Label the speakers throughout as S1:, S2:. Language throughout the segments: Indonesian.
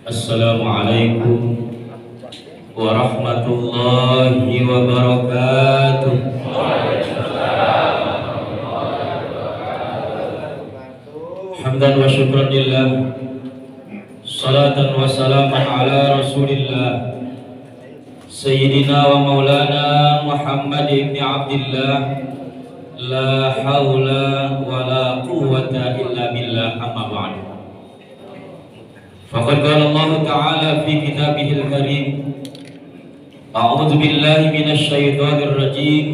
S1: Assalamualaikum warahmatullahi wabarakatuh. Hamdan wa syukran lillah, salatan wa salaman ala rasulillah, sayyidina wa maulana Muhammad ibn Abdillah, la hawla wa la quwwata illa billah, amma ba'du. Faqad qala Allah Ta'ala fi kitabihil karim, a'udzu billahi minasy syaithanir rajim.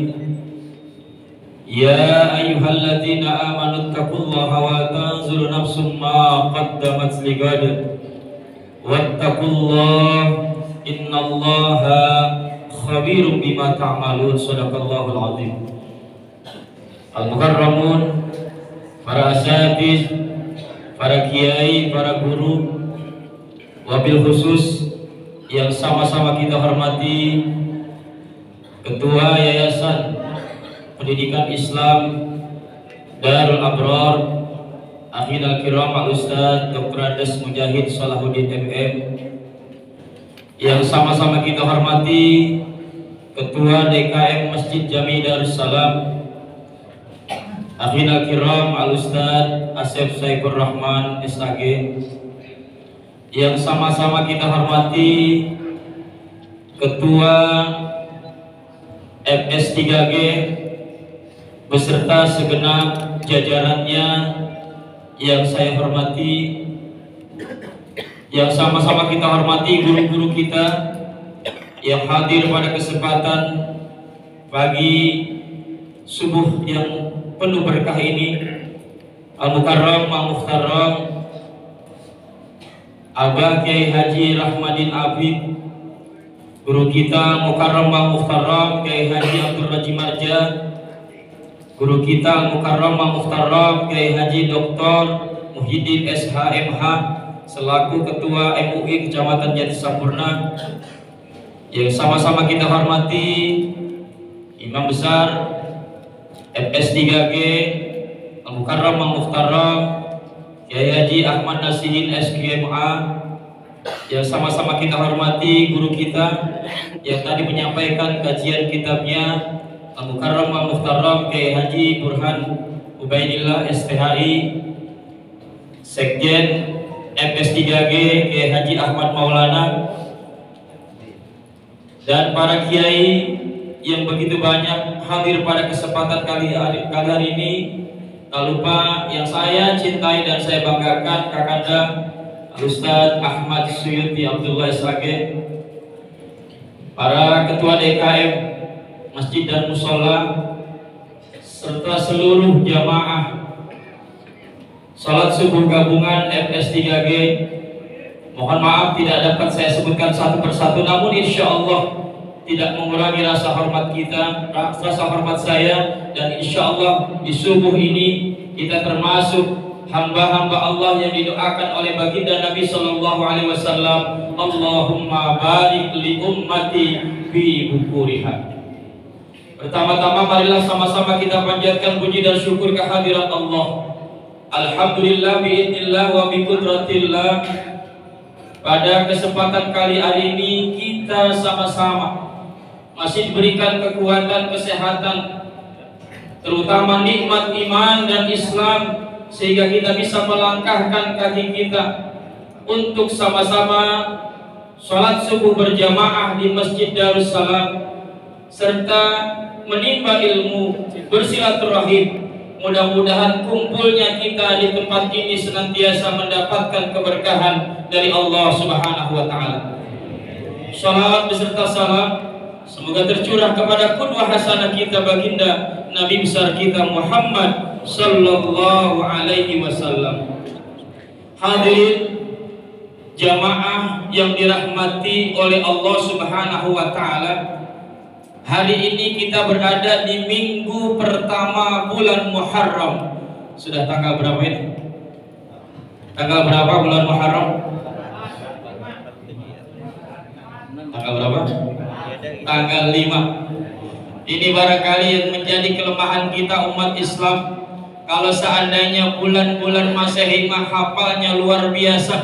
S1: Ya ayyuhalladzina amanu taqullaha wa tanzur nafsum ma qaddamat ligad wattaqullaha innallaha khabirum bima ta'malun. Shadaqallahul azim. Al-mukarramun, para asatiz, para kiai, para guru, wabil khusus yang sama-sama kita hormati Ketua Yayasan Pendidikan Islam Darul Abrar, Akhil Al-Kiram Al-Ustaz Dr. Andes Mujahid Salahuddin MM, yang sama-sama kita hormati Ketua DKM Masjid Jami Darussalam Akhil Al-Kiram Al-Ustaz Asep Saifur Rahman SAG, yang sama-sama kita hormati Ketua FS3G beserta segenap jajarannya yang saya hormati, yang sama-sama kita hormati guru-guru kita yang hadir pada kesempatan pagi subuh yang penuh berkah ini. Al-Mukarram, Al-Mukhtaram Abah Kiai Haji Rahmadin Abid, guru kita Mukarram Mukhtaram Kiai Haji Abdul Rajim Marja, guru kita Mukarram Mukhtaram Kiai Haji Dr. Muhyiddin SHMH selaku Ketua MUI Kecamatan Jatisampurna, yang sama-sama kita hormati Imam Besar FS3G Mukarram Mukhtaram Kiai Haji Ahmad Nasihin SQMA, yang sama-sama kita hormati guru kita yang tadi menyampaikan kajian kitabnya Al-Mukarram Al-Mukhtaram Kiai Haji Burhan Ubaidillah SPHI, Sekjen FS3G Kiai Haji Ahmad Maulana, dan para kiai yang begitu banyak hadir pada kesempatan kali hari ini. Tak lupa yang saya cintai dan saya banggakan Kakanda Ustaz Ahmad Suyuti Abdullah SAG, para ketua DKM Masjid dan Musola, serta seluruh jamaah salat subuh gabungan FS3G. Mohon maaf tidak dapat saya sebutkan satu persatu, namun insya Allah tidak mengurangi rasa hormat kita, rasa hormat saya, dan insya Allah di subuh ini kita termasuk hamba-hamba Allah yang didoakan oleh baginda Nabi Sallallahu Alaihi Wasallam. Allahumma barik li ummati fi bukuriha. Pertama-tama marilah sama-sama kita panjatkan puji dan syukur kehadirat Allah. Alhamdulillah biidznillah wa biqudratillah. Pada kesempatan kali ini kita sama-sama masih diberikan kekuatan, kesehatan, terutama nikmat iman dan Islam, sehingga kita bisa melangkahkan kaki kita untuk sama-sama sholat subuh berjamaah di Masjid Darussalam, serta menimba ilmu, bersilaturahim. Mudah-mudahan kumpulnya kita di tempat ini senantiasa mendapatkan keberkahan dari Allah Subhanahu wa Ta'ala. Shalawat beserta salam semoga tercurah kepada qudwah hasanah kita baginda Nabi besar kita Muhammad Sallallahu Alaihi Wasallam. Hadirin jamaah yang dirahmati oleh Allah Subhanahu wa Ta'ala, hari ini kita berada di minggu pertama bulan Muharram. Sudah tanggal berapa ini? Tanggal berapa bulan Muharram? Tanggal berapa? Tanggal 5. Ini barangkali yang menjadi kelemahan kita umat Islam. Kalau seandainya bulan-bulan Masehi mah hafalnya luar biasa,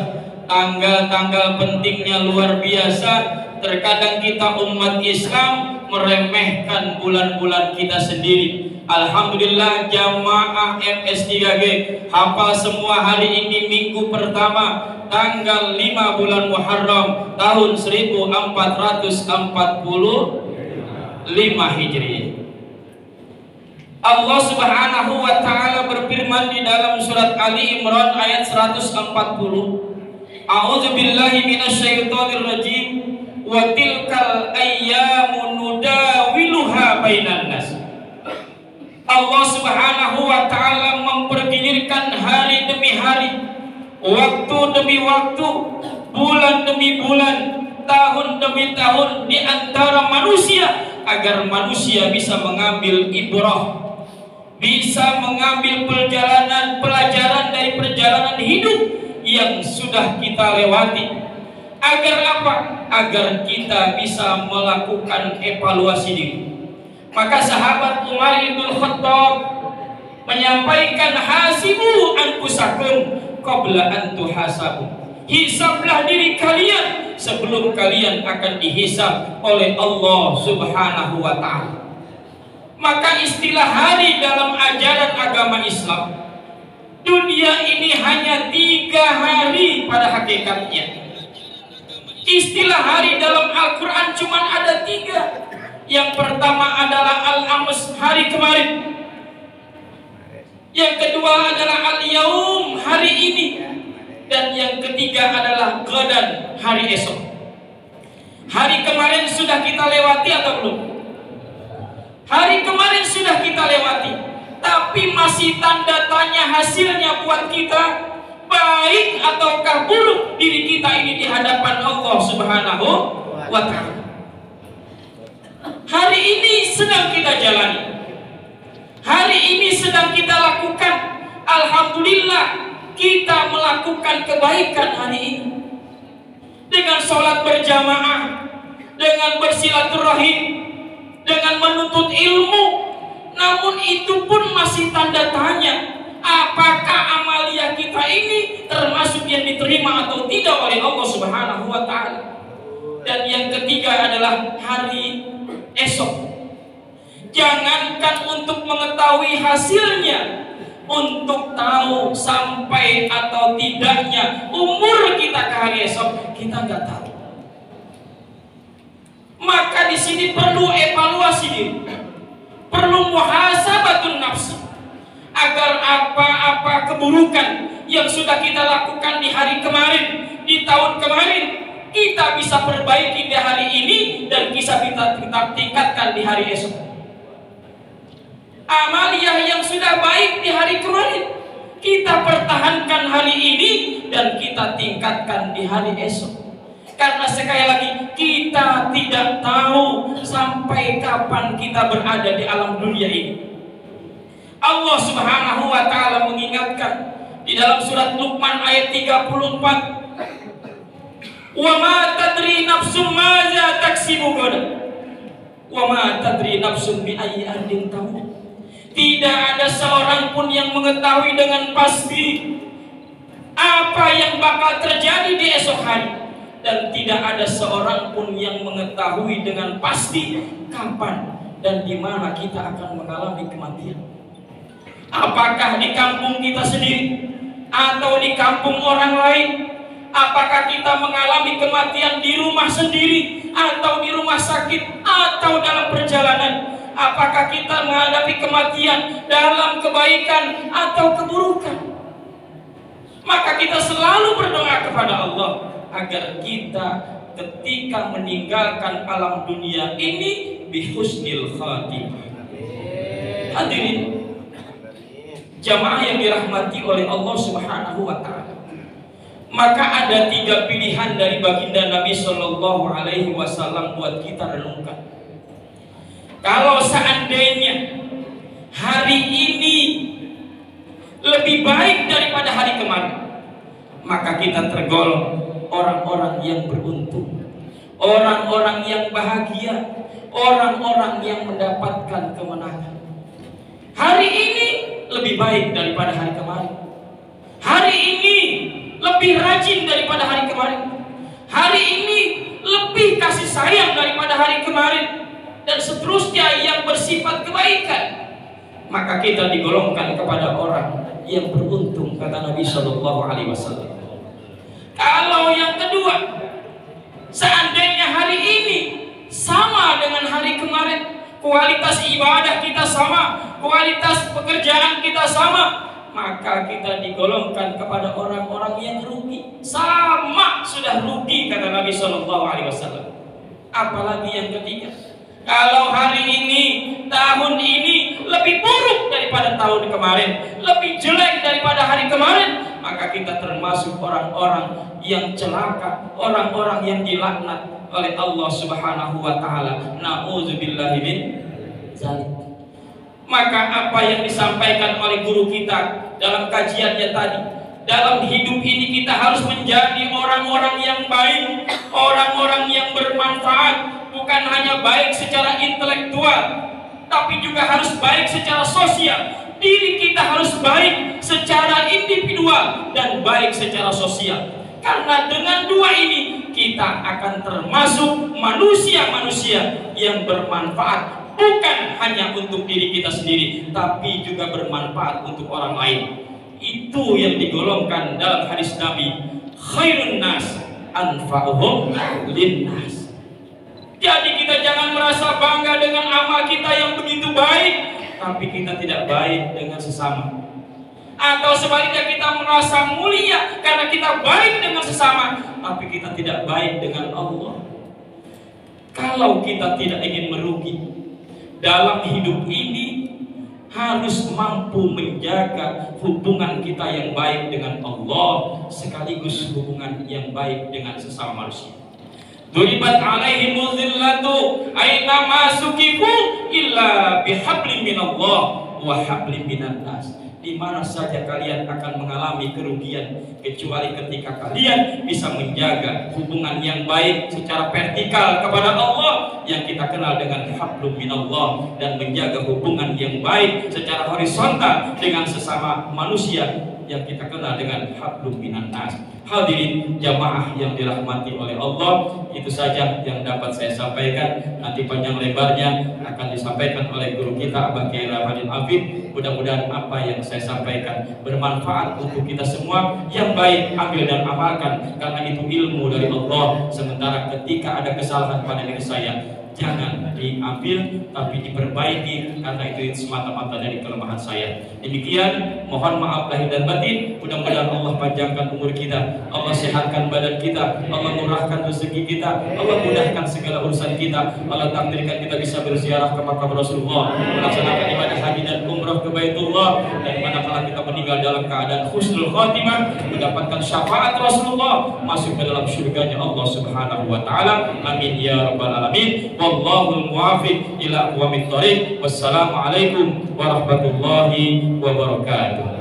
S1: tanggal-tanggal pentingnya luar biasa. Terkadang kita umat Islam meremehkan bulan-bulan kita sendiri. Alhamdulillah jamaah MS3G hafal semua hari ini minggu pertama tanggal 5 bulan Muharram tahun 1445 Hijriah. Allah Subhanahu wa taala berfirman di dalam surat Ali Imran ayat 140. A'udzu billahi minasyaitonir rajim. Wa tilkal ayyamu nudawiluha bainan nas. Allah Subhanahu wa taala mempergilirkan hari demi hari, waktu demi waktu, bulan demi bulan, tahun demi tahun di antara manusia agar manusia bisa mengambil ibrah, bisa mengambil pelajaran dari perjalanan hidup yang sudah kita lewati. Agar apa? Agar kita bisa melakukan evaluasi diri. Maka sahabat Umar bin Khattab menyampaikan hasibu anfusakum qabla an tuhasabu. Hisablah diri kalian sebelum kalian akan dihisab oleh Allah Subhanahu wa taala. Maka istilah hari dalam ajaran agama Islam, dunia ini hanya 3 hari pada hakikatnya. Istilah hari dalam Al-Quran cuma ada 3. Yang pertama adalah Al-Ams, hari kemarin. Yang kedua adalah Al-Yaum, hari ini. Dan yang ketiga adalah Gadan, hari esok. Hari kemarin sudah kita lewati atau belum? Hari kemarin sudah kita lewati, tapi masih tanda tanya hasilnya buat kita, baik ataukah buruk diri kita ini di hadapan Allah Subhanahu wa ta'ala. Hari ini sedang kita jalani, hari ini sedang kita lakukan. Alhamdulillah kita melakukan kebaikan hari ini dengan sholat berjamaah, dengan bersilaturahim, dengan menuntut ilmu. Namun itu pun masih tanda tanya, apakah amalia kita ini termasuk yang diterima atau tidak oleh Allah Subhanahu wa ta'ala. Dan yang ketiga adalah hari esok. Jangankan untuk mengetahui hasilnya, untuk tahu sampai atau tidaknya umur kita ke hari esok, kita nggak tahu. Maka di sini perlu evaluasi diri, perlu muhasabatun nafsi, agar apa-apa keburukan yang sudah kita lakukan di hari kemarin, di tahun kemarin, kita bisa perbaiki di hari ini dan bisa kita tingkatkan di hari esok. Amaliyah yang sudah baik di hari kemarin, kita pertahankan hari ini dan kita tingkatkan di hari esok. Karena sekali lagi, kita tidak tahu sampai kapan kita berada di alam dunia ini. Allah Subhanahu wa ta'ala mengingatkan di dalam surat Luqman ayat 34, wa ma tadri nafsum maza taksibu ghadan wa ma tadri nafsum bi ayyi ardin tamut. Tidak ada seorang pun yang mengetahui dengan pasti apa yang bakal terjadi di esok hari, dan tidak ada seorang pun yang mengetahui dengan pasti kapan dan di mana kita akan mengalami kematian. Apakah di kampung kita sendiri atau di kampung orang lain? Apakah kita mengalami kematian di rumah sendiri atau di rumah sakit atau dalam perjalanan? Apakah kita menghadapi kematian dalam kebaikan atau keburukan? Maka kita selalu berdoa kepada Allah agar kita ketika meninggalkan alam dunia ini bihusnil khatimah. Hadirin jamaah yang dirahmati oleh Allah Subhanahu wa ta'ala, maka ada 3 pilihan dari baginda Nabi Shallallahu Alaihi Wasallam buat kita renungkan. Kalau seandainya hari ini lebih baik daripada hari kemarin, maka kita tergolong orang-orang yang beruntung, orang-orang yang bahagia, orang-orang yang mendapatkan kemenangan. Hari ini lebih baik daripada hari kemarin. Hari ini lebih rajin daripada hari kemarin. Hari ini lebih kasih sayang daripada hari kemarin, dan seterusnya yang bersifat kebaikan. Maka kita digolongkan kepada orang yang beruntung, kata Nabi Shallallahu Alaihi Wasallam. Kalau yang kedua, seandainya hari ini sama dengan hari kemarin, kualitas ibadah kita sama, kualitas pekerjaan kita sama, maka kita digolongkan kepada orang-orang yang rugi. Sama sudah rugi, kata Nabi Shallallahu Alaihi Wasallam. Apalagi yang ketiga, kalau hari ini, tahun ini lebih buruk daripada tahun kemarin, lebih jelek daripada hari kemarin, maka kita termasuk orang-orang yang celaka, orang-orang yang dilaknat oleh Allah Subhanahu wa Ta'ala. Na'udzubillahi min dzalik. Maka apa yang disampaikan oleh guru kita dalam kajiannya tadi, dalam hidup ini kita harus menjadi orang-orang yang baik, orang-orang yang bermanfaat. Bukan hanya baik secara intelektual, tapi juga harus baik secara sosial. Diri kita harus baik secara individual dan baik secara sosial. Karena dengan dua ini kita akan termasuk manusia-manusia yang bermanfaat, bukan hanya untuk diri kita sendiri, tapi juga bermanfaat untuk orang lain. Itu yang digolongkan dalam hadis Nabi, khairun nas anfa'uhum linnas. Jadi kita jangan merasa bangga dengan amal kita yang begitu baik, tapi kita tidak baik dengan sesama. Atau sebaliknya kita merasa mulia karena kita baik dengan sesama, tapi kita tidak baik dengan Allah. Kalau kita tidak ingin merugi dalam hidup ini, harus mampu menjaga hubungan kita yang baik dengan Allah, sekaligus hubungan yang baik dengan sesama manusia. Duribat alaihimul zillatu aina masukifu illa bihablin minallah wa hablin minan nas. Di mana saja kalian akan mengalami kerugian, kecuali ketika kalian bisa menjaga hubungan yang baik secara vertikal kepada Allah yang kita kenal dengan hablum minallah, dan menjaga hubungan yang baik secara horizontal dengan sesama manusia yang kita kenal dengan hablum minan nas. Hadirin jamaah yang dirahmati oleh Allah, itu saja yang dapat saya sampaikan. Nanti panjang lebarnya akan disampaikan oleh guru kita Abah Kiai Rahmadin Afid. Mudah-mudahan apa yang saya sampaikan bermanfaat untuk kita semua. Yang baik ambil dan amalkan, karena itu ilmu dari Allah. Sementara ketika ada kesalahan pada diri saya, jangan diambil, tapi diperbaiki, karena itu semata-mata dari kelemahan saya. Demikian, mohon maaf lahir dan batin. Mudah-mudahan Allah panjangkan umur kita, Allah sehatkan badan kita, Allah murahkan rezeki kita, Allah mudahkan segala urusan kita, Allah takdirkan kita bisa berziarah ke makam Rasulullah, melaksanakan ibadah haji dan umrah ke Baitullah, dan manakala kita meninggal dalam keadaan husnul khotimah, mendapatkan syafaat Rasulullah, masuk ke dalam surganya Allah Subhanahu wa Ta'ala. Amin ya rabbal alamin. Wallahul muwaffiq ila aqwamit thoriq. Wassalamualaikum warahmatullahi wabarakatuh.